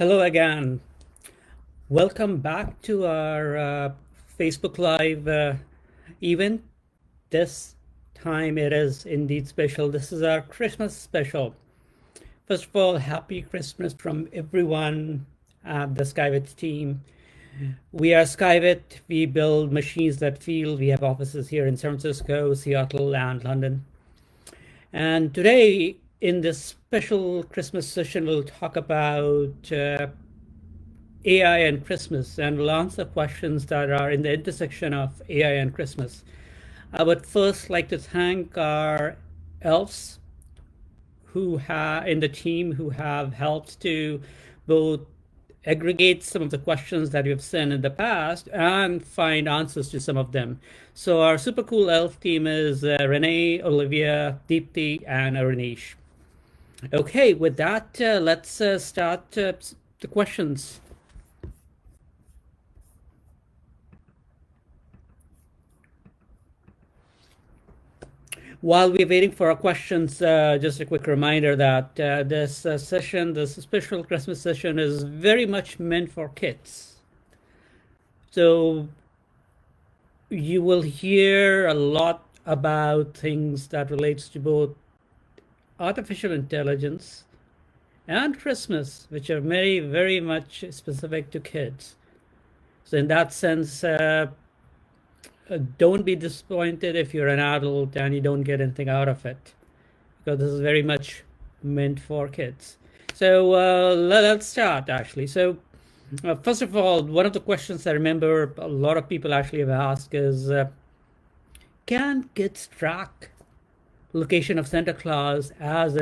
Hello again. Welcome back to our Facebook Live event. This time it is indeed special. This is our Christmas special. First of all, happy Christmas from everyone at the Skive team. We are Skive. We build machines that feel. We have offices here in San Francisco, Seattle, and London. And today, in this special Christmas session, we'll talk about AI and Christmas, and we'll answer questions that are in the intersection of AI and Christmas. I would first like to thank our elves in the team who have helped to both aggregate some of the questions that you've sent in the past and find answers to some of them. So our super cool elf team is Renee, Olivia, Deepthi, and Aranish. Okay, with that, let's start the questions. While we're waiting for our questions, just a quick reminder that this session, this special Christmas session, is very much meant for kids. So you will hear a lot about things that relates to both artificial intelligence and Christmas, which are very, very much specific to kids. So in that sense, don't be disappointed if you're an adult and you don't get anything out of it, because this is very much meant for kids. So let's start actually. So first of all, one of the questions I remember a lot of people actually have asked is, can kids track location of Santa Claus as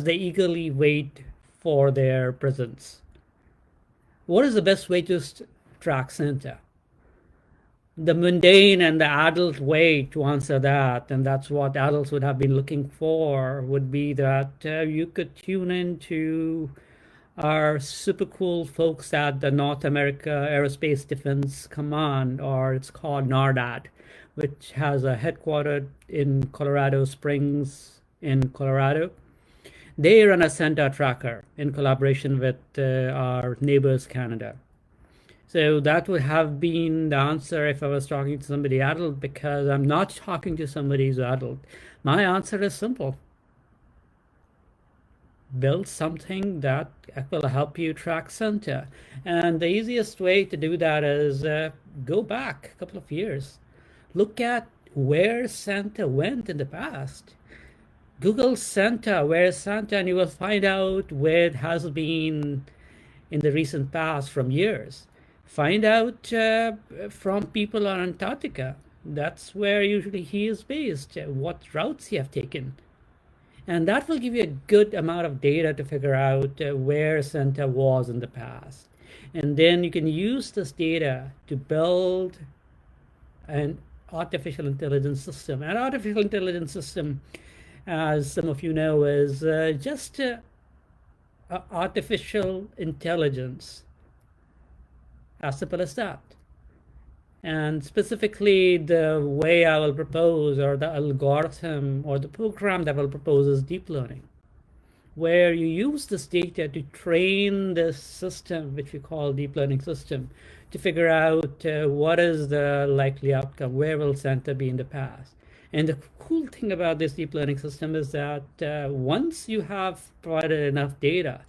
they eagerly wait for their presents? What is the best way to track Santa? The mundane and the adult way to answer that, and that's what adults would have been looking for, would be that you could tune into our super cool folks at the North America Aerospace Defense Command, or it's called NARDAD, which has a headquartered in Colorado Springs in Colorado. They run a Santa tracker in collaboration with our neighbors, Canada. So that would have been the answer if I was talking to somebody adult, because I'm not talking to somebody who's adult. My answer is simple. Build something that will help you track Santa. And the easiest way to do that is go back a couple of years. Look at where Santa went in the past. Google Santa, where's Santa, and you will find out where it has been in the recent past from years. Find out from people on Antarctica. That's where usually he is based, what routes he have taken. And that will give you a good amount of data to figure out where Santa was in the past. And then you can use this data to build an artificial intelligence system. An artificial intelligence system, as some of you know, is just artificial intelligence. As simple as that. And specifically, the way I will propose, or the algorithm or the program that I will propose, is deep learning, where you use this data to train this system, which we call deep learning system, to figure out what is the likely outcome, where will Santa be in the past. And the cool thing about this deep learning system is that once you have provided enough data,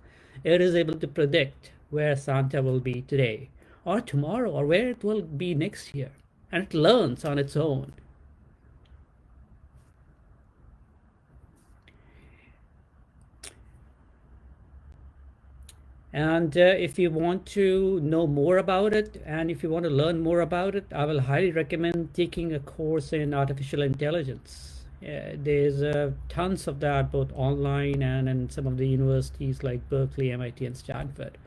it is able to predict where Santa will be today, or tomorrow, or where it will be next year. And it learns on its own. And if you want to know more about it, and if you want to learn more about it, I will highly recommend taking a course in artificial intelligence. There's tons of that, both online and in some of the universities like Berkeley, MIT, and Stanford.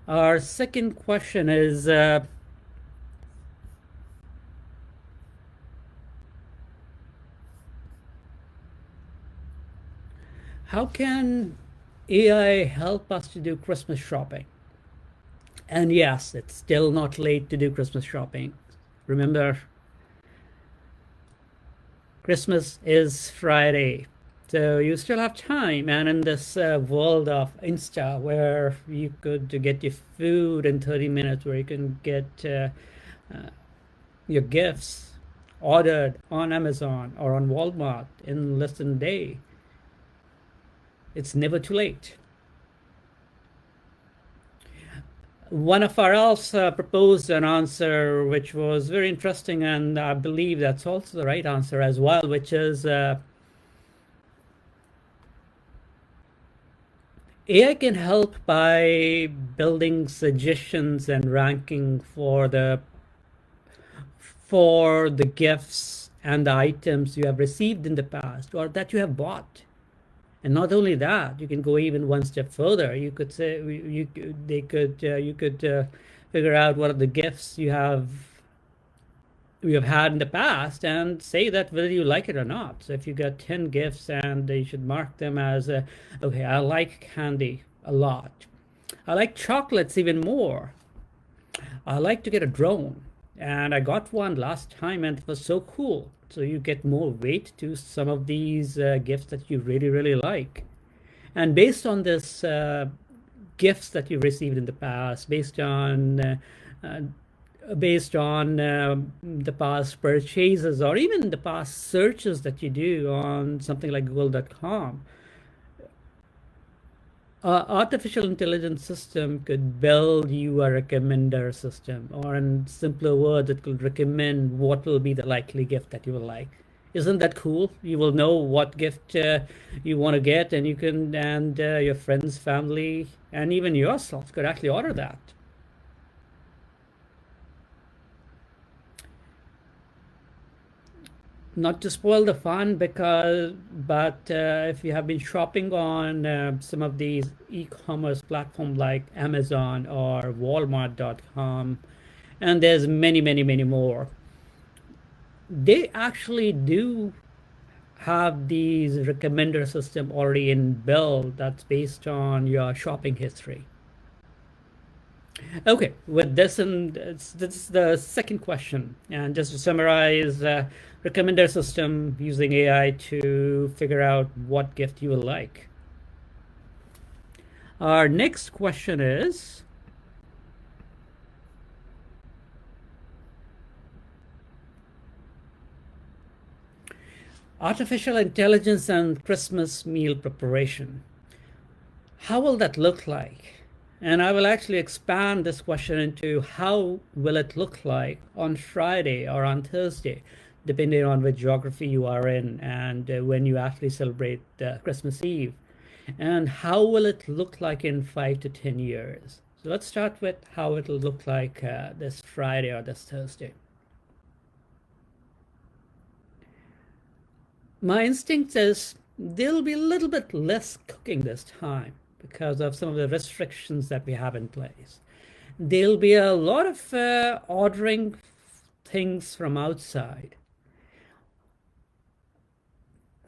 Our second question is, how can AI help us to do Christmas shopping? And yes, it's still not late to do Christmas shopping. Remember, Christmas is Friday. So you still have time, and in this world of Insta, where you could get your food in 30 minutes, where you can get your gifts ordered on Amazon or on Walmart in less than a day, it's never too late. One of our else proposed an answer which was very interesting, and I believe that's also the right answer as well, which is AI can help by building suggestions and ranking for the gifts and the items you have received in the past or that you have bought. And not only that, you can go even one step further. You could say you could figure out what are the gifts you have had in the past and say that whether you like it or not. So if you got 10 gifts and you should mark them as okay, I like candy a lot. I like chocolates even more. I like to get a drone, and I got one last time, and it was so cool. So you get more weight to some of these gifts that you really, really like. And based on this gifts that you received in the past, uh, based on the past purchases or even the past searches that you do on something like Google.com, artificial intelligence system could build you a recommender system, or in simpler words, it could recommend what will be the likely gift that you will like. Isn't that cool? You will know what gift you want to get, and you can, and your friends, family, and even yourself could actually order that. Not to spoil the fun, but if you have been shopping on some of these e-commerce platforms like Amazon or Walmart.com, and there's many more, they actually do have these recommender system already in build that's based on your shopping history. Okay, with this, and this is the second question. And just to summarize, recommender system using AI to figure out what gift you will like. Our next question is, artificial intelligence and Christmas meal preparation. How will that look like? And I will actually expand this question into how will it look like on Friday or on Thursday, depending on which geography you are in and when you actually celebrate Christmas Eve. And how will it look like in 5 to 10 years? So let's start with how it'll look like this Friday or this Thursday. My instinct is there'll be a little bit less cooking this time because of some of the restrictions that we have in place. There'll be a lot of ordering things from outside.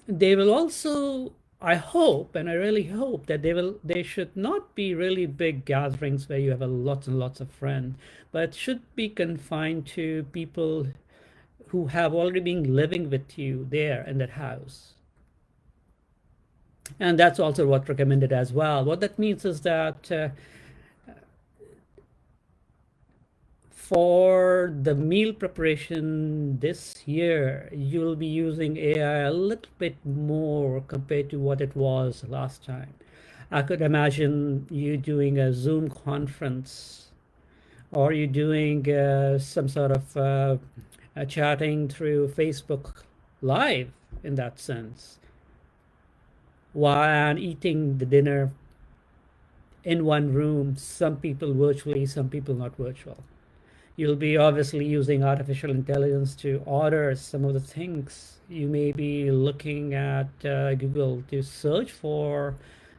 They will also, I hope, and I really hope that they should not be really big gatherings where you have a lots and lots of friends, but should be confined to people who have already been living with you there in that house. And that's also what recommended as well. What that means is that for the meal preparation this year, you'll be using AI a little bit more compared to what it was last time. I could imagine you doing a Zoom conference, or you doing some sort of chatting through Facebook Live in that sense, while eating the dinner in one room, some people virtually, some people not virtual. You'll be obviously using artificial intelligence to order some of the things. You may be looking at Google to search for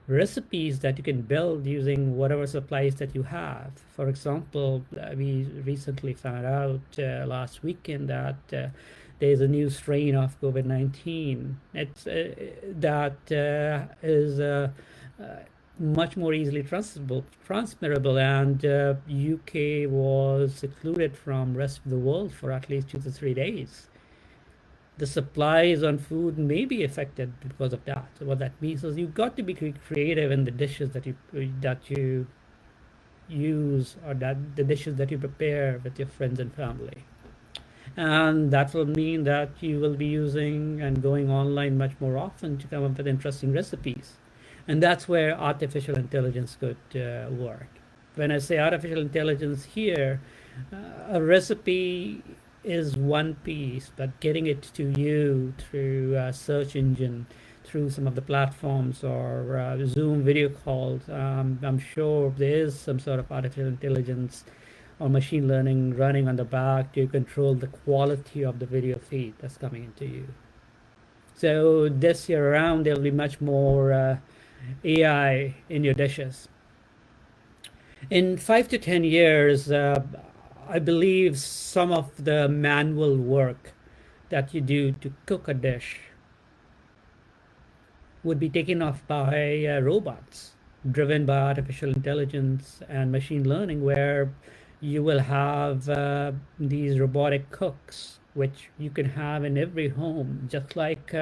recipes that you can build using whatever supplies that you have. For example, we recently found out last weekend that there's a new strain of COVID-19. It's that is much more easily transmittable, and UK was secluded from rest of the world for at least 2 to 3 days. the supplies on food may be affected because of that. So what that means is you've got to be creative in the dishes that you use, or that the dishes that you prepare with your friends and family. And that will mean that you will be using and going online much more often to come up with interesting recipes. And that's where artificial intelligence could work. When I say artificial intelligence here, a recipe is one piece, but getting it to you through a search engine, through some of the platforms or Zoom video calls, I'm sure there is some sort of artificial intelligence or machine learning running on the back to control the quality of the video feed that's coming into you. So this year around, there'll be much more AI in your dishes. In 5 to 10 years, I believe some of the manual work that you do to cook a dish would be taken off by robots driven by artificial intelligence and machine learning, where you will have these robotic cooks, which you can have in every home, just like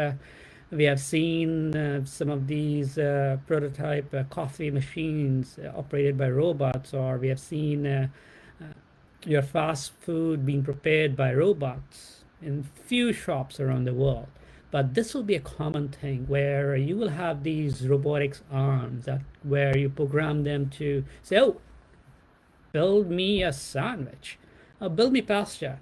we have seen some of these prototype coffee machines operated by robots, or we have seen your fast food being prepared by robots in few shops around the world. But this will be a common thing where you will have these robotics arms that where you program them to say, oh, build me a sandwich, or build me pasta.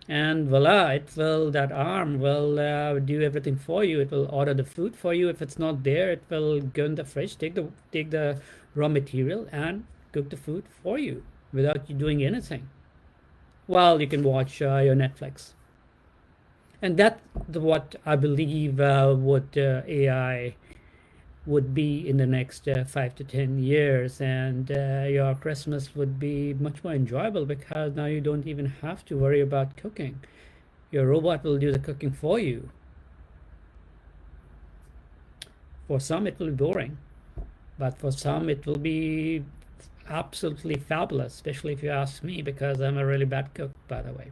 And voila, that arm will do everything for you. It will order the food for you. If it's not there, it will go in the fridge, take the raw material and cook the food for you without you doing anything. While you can watch your Netflix. And that's what I believe what AI would be in the next 5 to 10 years, and your Christmas would be much more enjoyable because now you don't even have to worry about cooking. Your robot will do the cooking for you. For some it will be boring, but for some it will be absolutely fabulous, especially if you ask me, because I'm a really bad cook, by the way.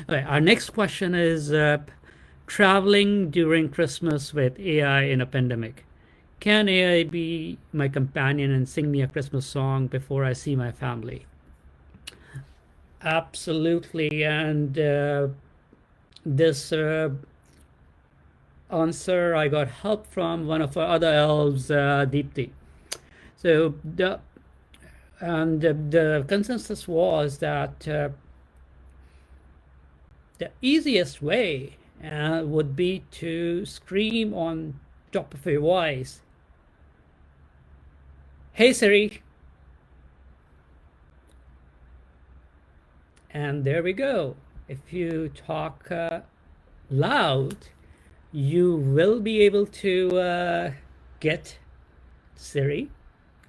Okay, our next question is traveling during Christmas with AI in a pandemic. Can AI be my companion and sing me a Christmas song before I see my family? Absolutely. And this answer I got help from one of our other elves, Deepti. So the consensus was that the easiest way would be to scream on top of your voice, "Hey Siri," and there we go. If you talk loud, you will be able to get Siri,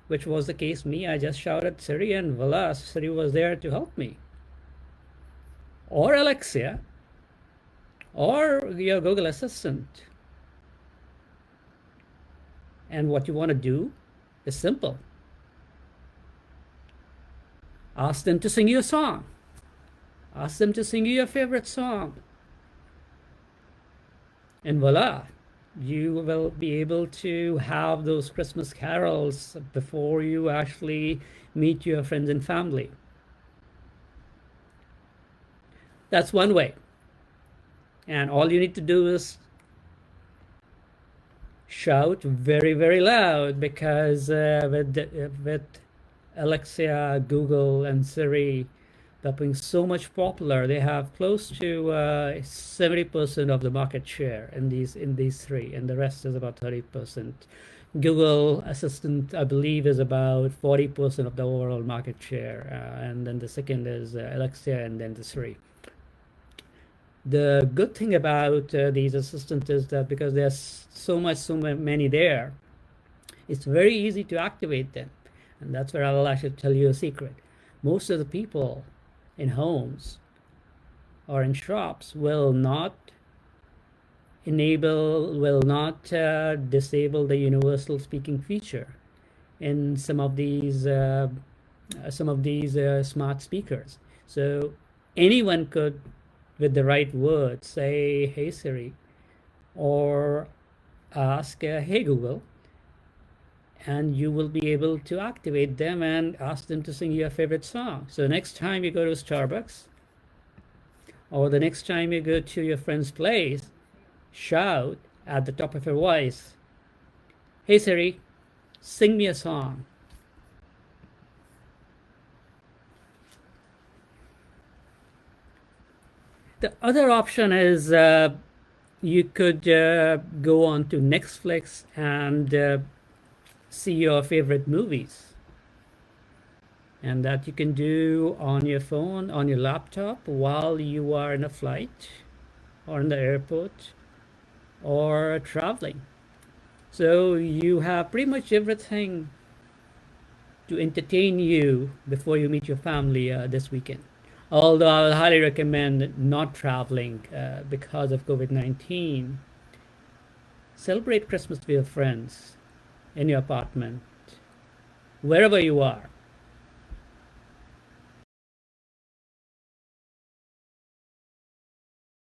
which was the case me. I just shouted Siri and voila, Siri was there to help me. Or Alexa, or your Google Assistant. And what you want to do is simple. Ask them to sing you a song. Ask them to sing you your favorite song. And voila, you will be able to have those Christmas carols before you actually meet your friends and family. That's one way. And all you need to do is shout very, very loud, because with Alexa, Google, and Siri becoming so much popular, they have close to 70% of the market share in these three, and the rest is about 30%. Google Assistant, I believe, is about 40% of the overall market share, and then the second is Alexa, and then the Siri. The good thing about these assistants is that because there's so many there, it's very easy to activate them. And that's where I will actually tell you a secret. Most of the people in homes or in shops will not disable the universal speaking feature in some of these smart speakers. So anyone could with the right words. Say, "Hey Siri," or ask, "Hey Google," and you will be able to activate them and ask them to sing your favorite song. So next time you go to Starbucks, or the next time you go to your friend's place, shout at the top of your voice, "Hey Siri, sing me a song." The other option is you could go on to Netflix and see your favorite movies. And that you can do on your phone, on your laptop, while you are in a flight or in the airport or traveling. So you have pretty much everything to entertain you before you meet your family this weekend. Although I will highly recommend not traveling because of COVID-19. Celebrate Christmas with your friends in your apartment, wherever you are.